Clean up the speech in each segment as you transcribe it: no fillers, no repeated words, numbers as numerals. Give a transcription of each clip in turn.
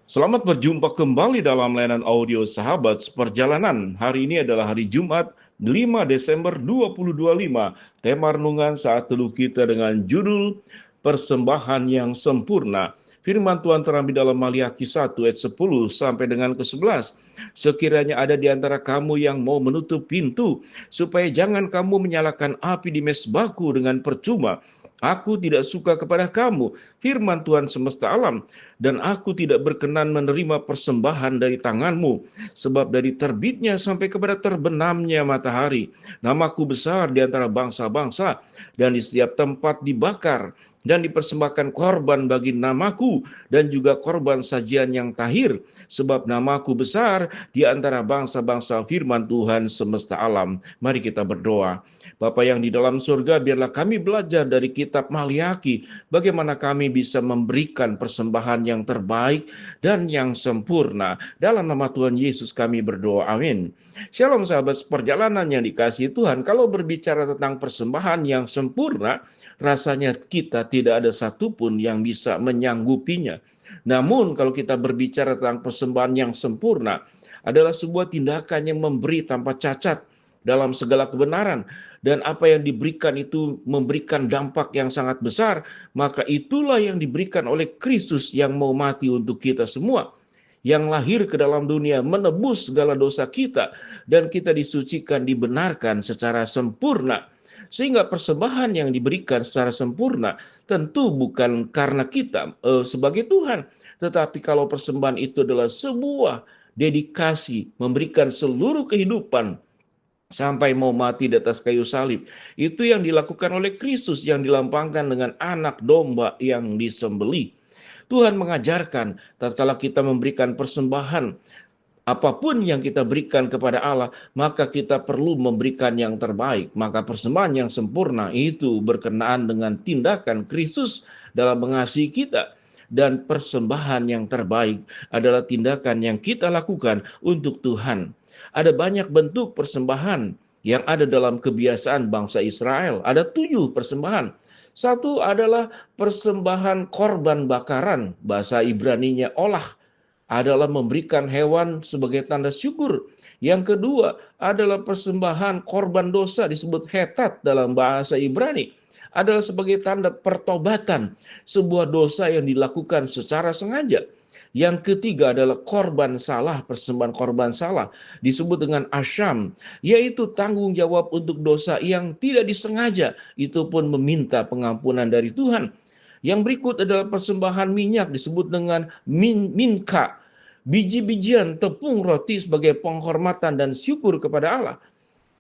Selamat berjumpa kembali dalam layanan audio Sahabat Seperjalanan. Hari ini adalah hari Jumat 5 Desember 2025. Tema renungan saat teduh kita dengan judul Persembahan yang Sempurna. Firman Tuhan terambil dalam Maliaki 1 ayat 10 sampai dengan ke-11. Sekiranya ada di antara kamu yang mau menutup pintu, supaya jangan kamu menyalakan api di mezbahku dengan percuma. Aku tidak suka kepada kamu, firman Tuhan semesta alam, dan aku tidak berkenan menerima persembahan dari tanganmu, sebab dari terbitnya sampai kepada terbenamnya matahari, namaku besar di antara bangsa-bangsa, dan di setiap tempat dibakar, dan dipersembahkan korban bagi namaku, dan juga korban sajian yang tahir, sebab namaku besar di antara bangsa-bangsa, firman Tuhan semesta alam. Mari kita berdoa. Bapa yang di dalam surga, biarlah kami belajar dari kitab Maliaki, bagaimana kami bisa memberikan persembahan yang terbaik dan yang sempurna. Dalam nama Tuhan Yesus kami berdoa, amin. Shalom sahabat perjalanan yang dikasihi Tuhan. Kalau berbicara tentang persembahan yang sempurna, rasanya kita tidak ada satupun yang bisa menyanggupinya. Namun kalau kita berbicara tentang persembahan yang sempurna, adalah sebuah tindakan yang memberi tanpa cacat dalam segala kebenaran, dan apa yang diberikan itu memberikan dampak yang sangat besar, maka itulah yang diberikan oleh Kristus yang mau mati untuk kita semua, yang lahir ke dalam dunia menebus segala dosa kita, dan kita disucikan, dibenarkan secara sempurna. Sehingga persembahan yang diberikan secara sempurna tentu bukan karena kita sebagai Tuhan, tetapi kalau persembahan itu adalah sebuah dedikasi, memberikan seluruh kehidupan sampai mau mati di atas kayu salib. Itu yang dilakukan oleh Kristus, yang dilampangkan dengan anak domba yang disembelih. Tuhan mengajarkan tatkala kita memberikan persembahan, apapun yang kita berikan kepada Allah, maka kita perlu memberikan yang terbaik. Maka persembahan yang sempurna itu berkenaan dengan tindakan Kristus dalam mengasihi kita. Dan persembahan yang terbaik adalah tindakan yang kita lakukan untuk Tuhan. Ada banyak bentuk persembahan yang ada dalam kebiasaan bangsa Israel. Ada 7 persembahan. Satu adalah persembahan korban bakaran, bahasa Ibraninya olah, adalah memberikan hewan sebagai tanda syukur. Yang kedua adalah persembahan korban dosa, disebut hetat dalam bahasa Ibrani, adalah sebagai tanda pertobatan sebuah dosa yang dilakukan secara sengaja. Yang ketiga adalah korban salah, persembahan korban salah, disebut dengan asyam, yaitu tanggung jawab untuk dosa yang tidak disengaja, itu pun meminta pengampunan dari Tuhan. Yang berikut adalah persembahan minyak, disebut dengan minka, biji-bijian, tepung, roti sebagai penghormatan dan syukur kepada Allah.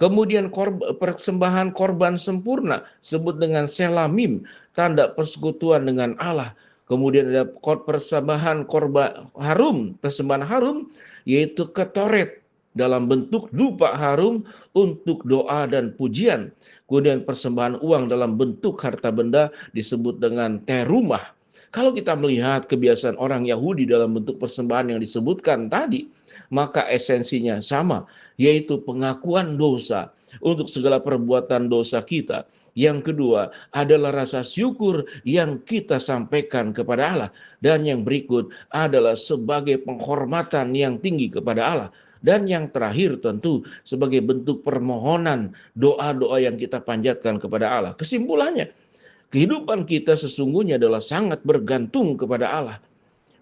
Kemudian persembahan korban sempurna, sebut dengan selamim, tanda persekutuan dengan Allah. Kemudian ada persembahan korban harum, persembahan harum, yaitu ketoret dalam bentuk dupa harum untuk doa dan pujian. Kemudian persembahan uang dalam bentuk harta benda disebut dengan terumah. Kalau kita melihat kebiasaan orang Yahudi dalam bentuk persembahan yang disebutkan tadi, maka esensinya sama, yaitu pengakuan dosa untuk segala perbuatan dosa kita. Yang kedua adalah rasa syukur yang kita sampaikan kepada Allah. Dan yang berikut adalah sebagai penghormatan yang tinggi kepada Allah. Dan yang terakhir tentu sebagai bentuk permohonan, doa-doa yang kita panjatkan kepada Allah. Kesimpulannya, kehidupan kita sesungguhnya adalah sangat bergantung kepada Allah.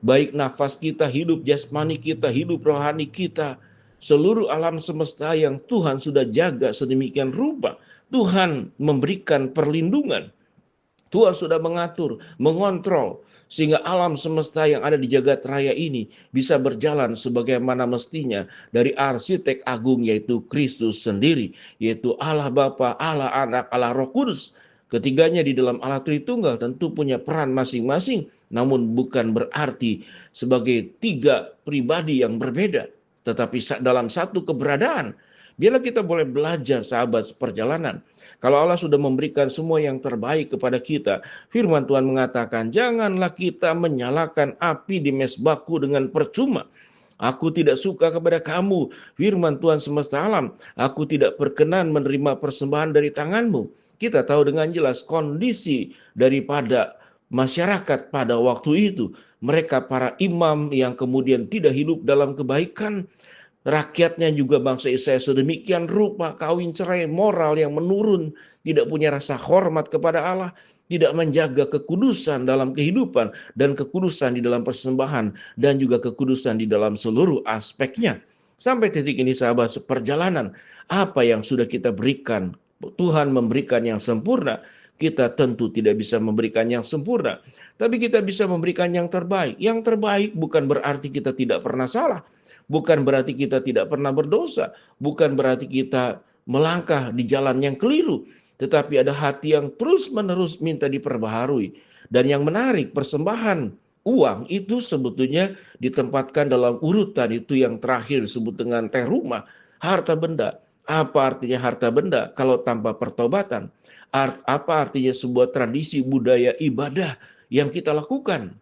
Baik nafas kita, hidup jasmani kita, hidup rohani kita, seluruh alam semesta yang Tuhan sudah jaga sedemikian rupa. Tuhan memberikan perlindungan. Tuhan sudah mengatur, mengontrol, sehingga alam semesta yang ada di jagat raya ini bisa berjalan sebagaimana mestinya dari arsitek agung, yaitu Kristus sendiri, yaitu Allah Bapa, Allah Anak, Allah Roh Kudus. Ketiganya di dalam Allah Tritunggal tentu punya peran masing-masing, namun bukan berarti sebagai 3 pribadi yang berbeda, tetapi dalam satu keberadaan. Biarlah kita boleh belajar sahabat seperjalanan. Kalau Allah sudah memberikan semua yang terbaik kepada kita, firman Tuhan mengatakan, janganlah kita menyalakan api di mezbahku dengan percuma. Aku tidak suka kepada kamu, firman Tuhan semesta alam. Aku tidak berkenan menerima persembahan dari tanganmu. Kita tahu dengan jelas kondisi daripada masyarakat pada waktu itu. Mereka para imam yang kemudian tidak hidup dalam kebaikan. Rakyatnya juga bangsa Israel sedemikian rupa, kawin cerai, moral yang menurun, tidak punya rasa hormat kepada Allah, tidak menjaga kekudusan dalam kehidupan dan kekudusan di dalam persembahan dan juga kekudusan di dalam seluruh aspeknya. Sampai titik ini sahabat seperjalanan, apa yang sudah kita berikan, Tuhan memberikan yang sempurna. Kita tentu tidak bisa memberikan yang sempurna, tapi kita bisa memberikan yang terbaik. Yang terbaik bukan berarti kita tidak pernah salah. Bukan berarti kita tidak pernah berdosa, bukan berarti kita melangkah di jalan yang keliru, tetapi ada hati yang terus-menerus minta diperbaharui. Dan yang menarik, persembahan uang itu sebetulnya ditempatkan dalam urutan itu yang terakhir disebut dengan teruma, harta benda. Apa artinya harta benda kalau tanpa pertobatan? Apa artinya sebuah tradisi budaya ibadah yang kita lakukan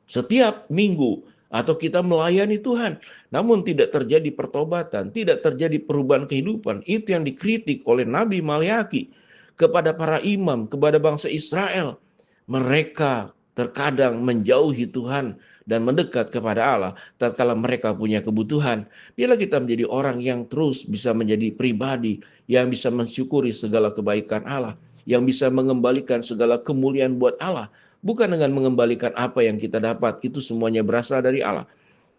setiap minggu atau kita melayani Tuhan, namun tidak terjadi pertobatan, tidak terjadi perubahan kehidupan. Itu yang dikritik oleh Nabi Maleaki kepada para imam, kepada bangsa Israel. Mereka terkadang menjauhi Tuhan dan mendekat kepada Allah tatkala mereka punya kebutuhan. Bila kita menjadi orang yang terus bisa menjadi pribadi yang bisa mensyukuri segala kebaikan Allah, yang bisa mengembalikan segala kemuliaan buat Allah, bukan dengan mengembalikan apa yang kita dapat, itu semuanya berasal dari Allah.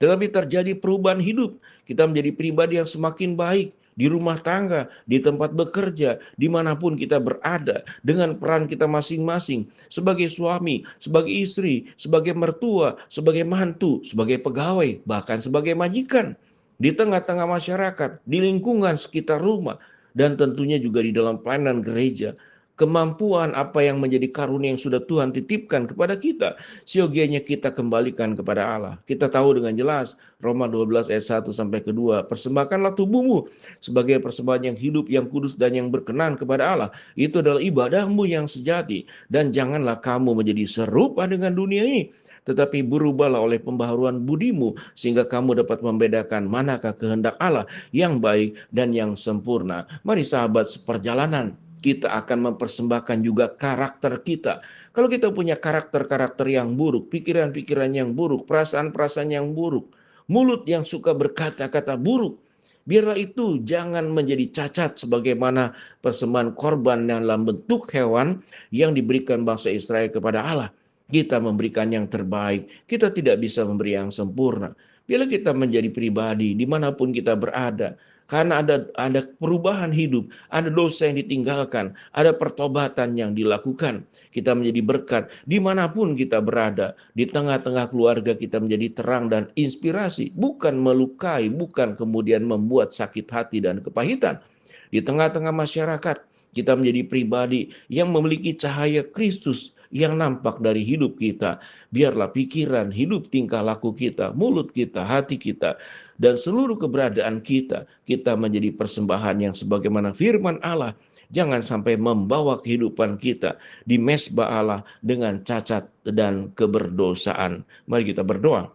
Tetapi terjadi perubahan hidup, kita menjadi pribadi yang semakin baik, di rumah tangga, di tempat bekerja, dimanapun kita berada, dengan peran kita masing-masing, sebagai suami, sebagai istri, sebagai mertua, sebagai mantu, sebagai pegawai, bahkan sebagai majikan, di tengah-tengah masyarakat, di lingkungan sekitar rumah, dan tentunya juga di dalam pelayanan gereja. Kemampuan apa yang menjadi karunia yang sudah Tuhan titipkan kepada kita, siogianya kita kembalikan kepada Allah. Kita tahu dengan jelas Roma 12 ayat 1 sampai ke 2, persembahkanlah tubuhmu sebagai persembahan yang hidup, yang kudus dan yang berkenan kepada Allah. Itu adalah ibadahmu yang sejati, dan janganlah kamu menjadi serupa dengan dunia ini, tetapi berubahlah oleh pembaharuan budimu sehingga kamu dapat membedakan manakah kehendak Allah yang baik dan yang sempurna. Mari sahabat seperjalanan, kita akan mempersembahkan juga karakter kita. Kalau kita punya karakter-karakter yang buruk, pikiran-pikiran yang buruk, perasaan-perasaan yang buruk, mulut yang suka berkata-kata buruk, biarlah itu jangan menjadi cacat sebagaimana persembahan korban dalam bentuk hewan yang diberikan bangsa Israel kepada Allah. Kita memberikan yang terbaik, kita tidak bisa memberi yang sempurna. Bila kita menjadi pribadi dimanapun kita berada, karena ada perubahan hidup, ada dosa yang ditinggalkan, ada pertobatan yang dilakukan. Kita menjadi berkat dimanapun kita berada. Di tengah-tengah keluarga kita menjadi terang dan inspirasi. Bukan melukai, bukan kemudian membuat sakit hati dan kepahitan. Di tengah-tengah masyarakat kita menjadi pribadi yang memiliki cahaya Kristus yang nampak dari hidup kita. Biarlah pikiran, hidup, tingkah laku kita, mulut kita, hati kita, dan seluruh keberadaan kita menjadi persembahan yang sebagaimana firman Allah. Jangan sampai membawa kehidupan kita di mesbah Allah dengan cacat dan keberdosaan. Mari kita berdoa.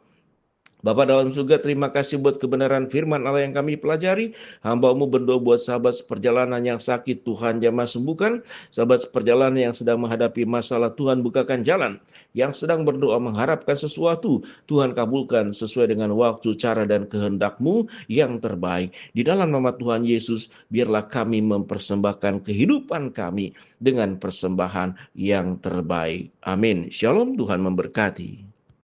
Bapa dalam surga, terima kasih buat kebenaran firman Allah yang kami pelajari. Hamba-Mu berdoa buat sahabat seperjalanan yang sakit, Tuhan jamah sembuhkan. Sahabat seperjalanan yang sedang menghadapi masalah, Tuhan bukakan jalan. Yang sedang berdoa mengharapkan sesuatu, Tuhan kabulkan sesuai dengan waktu, cara, dan kehendak-Mu yang terbaik. Di dalam nama Tuhan Yesus, biarlah kami mempersembahkan kehidupan kami dengan persembahan yang terbaik. Amin. Shalom, Tuhan memberkati.